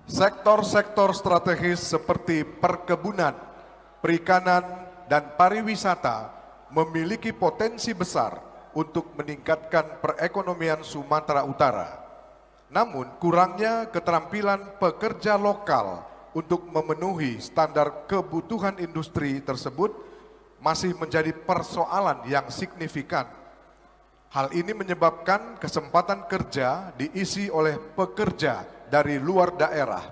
Sektor-sektor strategis seperti perkebunan, perikanan, dan pariwisata memiliki potensi besar untuk meningkatkan perekonomian Sumatera Utara. Namun, kurangnya keterampilan pekerja lokal untuk memenuhi standar kebutuhan industri tersebut masih menjadi persoalan yang signifikan. Hal ini menyebabkan kesempatan kerja diisi oleh pekerja dari luar daerah,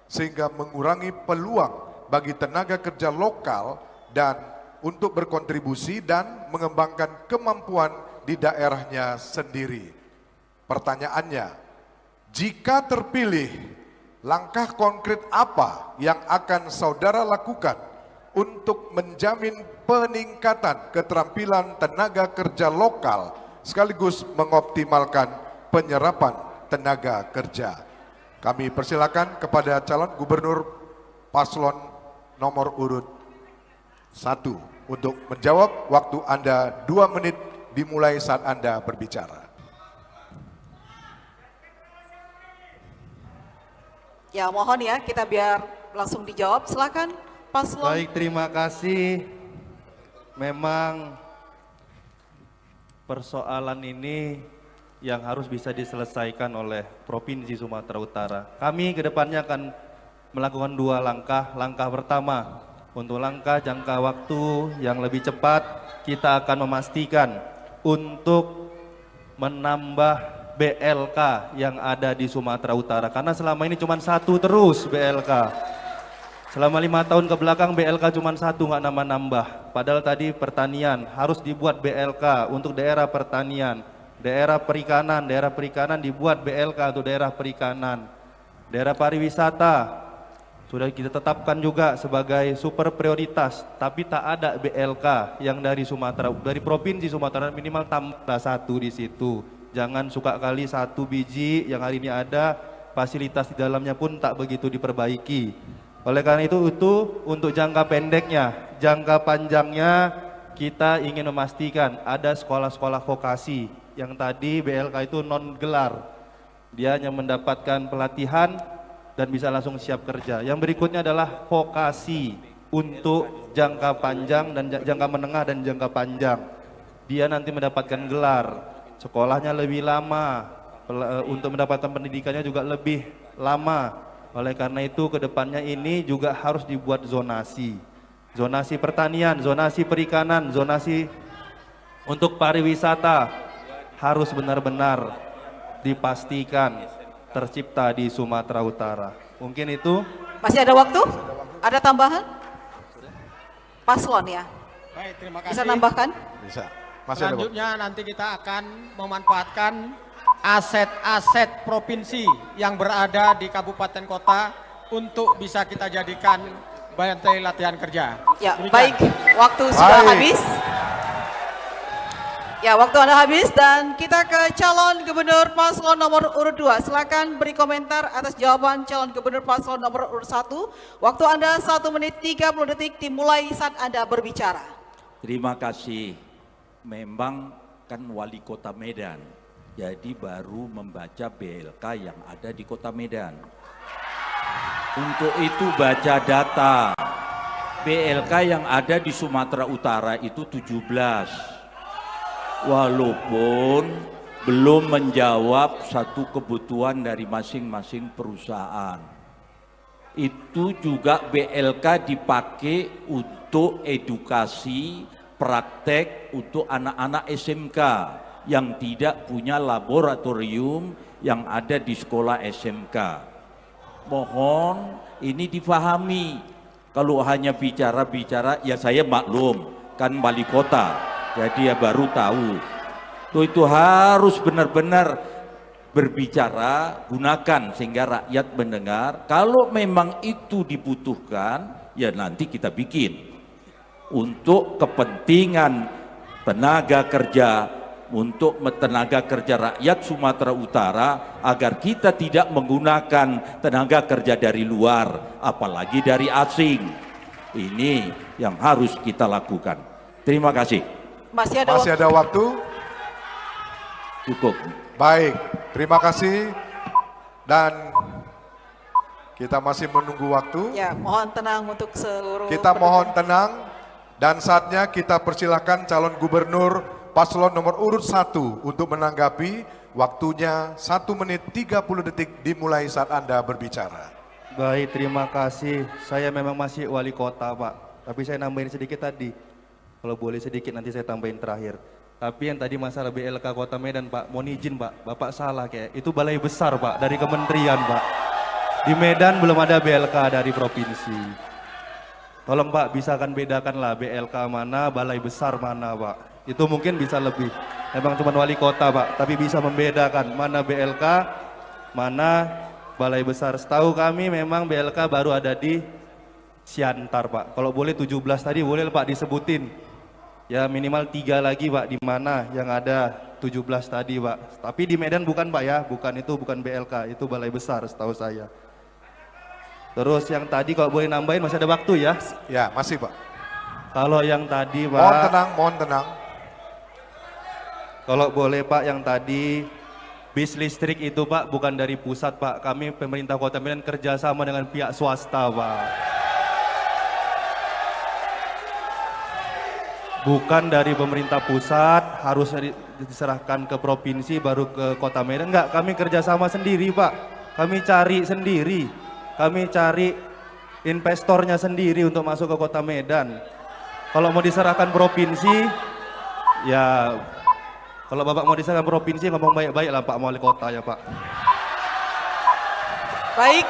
sehingga mengurangi peluang bagi tenaga kerja lokal dan untuk berkontribusi dan mengembangkan kemampuan di daerahnya sendiri. Pertanyaannya, jika terpilih, langkah konkret apa yang akan saudara lakukan untuk menjamin peningkatan keterampilan tenaga kerja lokal sekaligus mengoptimalkan penyerapan tenaga kerja? Kami persilakan kepada calon gubernur paslon nomor urut 1 untuk menjawab. Waktu Anda 2 menit dimulai saat Anda berbicara. Ya, mohon ya, kita biar langsung dijawab. Silakan paslon. Baik, terima kasih. Memang persoalan ini yang harus bisa diselesaikan oleh Provinsi Sumatera Utara. Kami kedepannya akan melakukan 2 langkah. Langkah pertama, untuk langkah jangka waktu yang lebih cepat, kita akan memastikan untuk menambah BLK yang ada di Sumatera Utara, karena selama ini cuma 1 terus BLK. Selama 5 tahun ke belakang BLK cuma 1, nggak nambah-nambah. Padahal tadi pertanian harus dibuat BLK untuk daerah pertanian, daerah perikanan dibuat BLK untuk daerah perikanan, daerah pariwisata sudah kita tetapkan juga sebagai super prioritas, tapi tak ada BLK yang dari Sumatera, dari Provinsi Sumatera, minimal tambah 1 di situ. Jangan suka kali 1 biji yang hari ini ada, fasilitas di dalamnya pun tak begitu diperbaiki. Oleh karena itu untuk jangka pendeknya. Jangka panjangnya kita ingin memastikan ada sekolah-sekolah vokasi yang tadi BLK itu non gelar. Dia hanya mendapatkan pelatihan dan bisa langsung siap kerja. Yang berikutnya adalah vokasi untuk jangka panjang dan jangka menengah dan jangka panjang. Dia nanti mendapatkan gelar. Sekolahnya lebih lama, untuk mendapatkan pendidikannya juga lebih lama. Oleh karena itu kedepannya ini juga harus dibuat zonasi. Zonasi pertanian, zonasi perikanan, zonasi untuk pariwisata harus benar-benar dipastikan tercipta di Sumatera Utara. Mungkin itu. Masih ada waktu? Ada tambahan? Paslon ya? Baik, terima kasih. Bisa nambahkan? Bisa. Selanjutnya nanti kita akan memanfaatkan aset-aset provinsi yang berada di kabupaten kota untuk bisa kita jadikan bantai latihan kerja. Ya, Demikian. baik. Waktu sudah habis. Ya, waktu Anda habis dan kita ke calon gubernur paslon nomor urut 2. Silakan beri komentar atas jawaban calon gubernur paslon nomor urut 1. Waktu Anda 1 menit 30 detik dimulai saat Anda berbicara. Terima kasih. Memang kan wali kota Medan, jadi baru membaca BLK yang ada di kota Medan. Untuk itu baca data. BLK yang ada di Sumatera Utara itu 17. Walaupun belum menjawab satu kebutuhan dari masing-masing perusahaan. Itu juga BLK dipakai untuk edukasi praktek untuk anak-anak SMK yang tidak punya laboratorium yang ada di sekolah SMK. Mohon ini difahami. Kalau hanya bicara-bicara, ya saya maklum, kan wali kota, jadi ya baru tahu. Itu harus benar-benar berbicara, gunakan sehingga rakyat mendengar. Kalau memang itu dibutuhkan, ya nanti kita bikin. Untuk kepentingan tenaga kerja, untuk tenaga kerja rakyat Sumatera Utara, agar kita tidak menggunakan tenaga kerja dari luar, apalagi dari asing. Ini yang harus kita lakukan. Terima kasih. Masih ada waktu? Cukup. Baik, terima kasih. Dan Kita masih menunggu waktu. Ya, mohon tenang untuk seluruh. Kita mohon tenang dan saatnya kita persilahkan calon gubernur paslon nomor urut 1 untuk menanggapi. Waktunya 1 menit 30 detik dimulai saat Anda berbicara. Baik, terima kasih. Saya memang masih wali kota, Pak. Tapi saya nambahin sedikit tadi. Kalau boleh sedikit nanti saya tambahin terakhir. Tapi yang tadi masalah BLK Kota Medan, Pak, mohon izin, Pak. Bapak salah kayak. Itu balai besar, Pak, dari kementerian, Pak. Di Medan belum ada BLK dari provinsi. Tolong, Pak, bisa kan bedakanlah BLK mana, balai besar mana, Pak. Itu mungkin bisa lebih. Memang cuma wali kota, Pak, tapi bisa membedakan mana BLK, mana balai besar. Setahu kami memang BLK baru ada di Siantar, Pak. Kalau boleh 17 tadi boleh, Pak, disebutin. Ya minimal 3 lagi, Pak, di mana yang ada 17 tadi, Pak. Tapi di Medan bukan, Pak, ya. Bukan BLK, itu balai besar setahu saya. Terus yang tadi kalau boleh nambahin masih ada waktu ya. Ya, masih Pak. Kalau yang tadi, Pak. Mohon tenang, mohon tenang. Kalau boleh, Pak, yang tadi bis listrik itu, Pak, bukan dari pusat, Pak. Kami pemerintah Kota Medan kerjasama dengan pihak swasta, Pak. Bukan dari pemerintah pusat, harus diserahkan ke provinsi baru ke Kota Medan. Enggak, kami kerjasama sendiri, Pak. Kami cari sendiri. Kami cari investornya sendiri untuk masuk ke Kota Medan. Kalau mau diserahkan provinsi, ya kalau Bapak mau diserahkan provinsi ngomong baik-baik lah Pak Wali Kota ya Pak. Baik,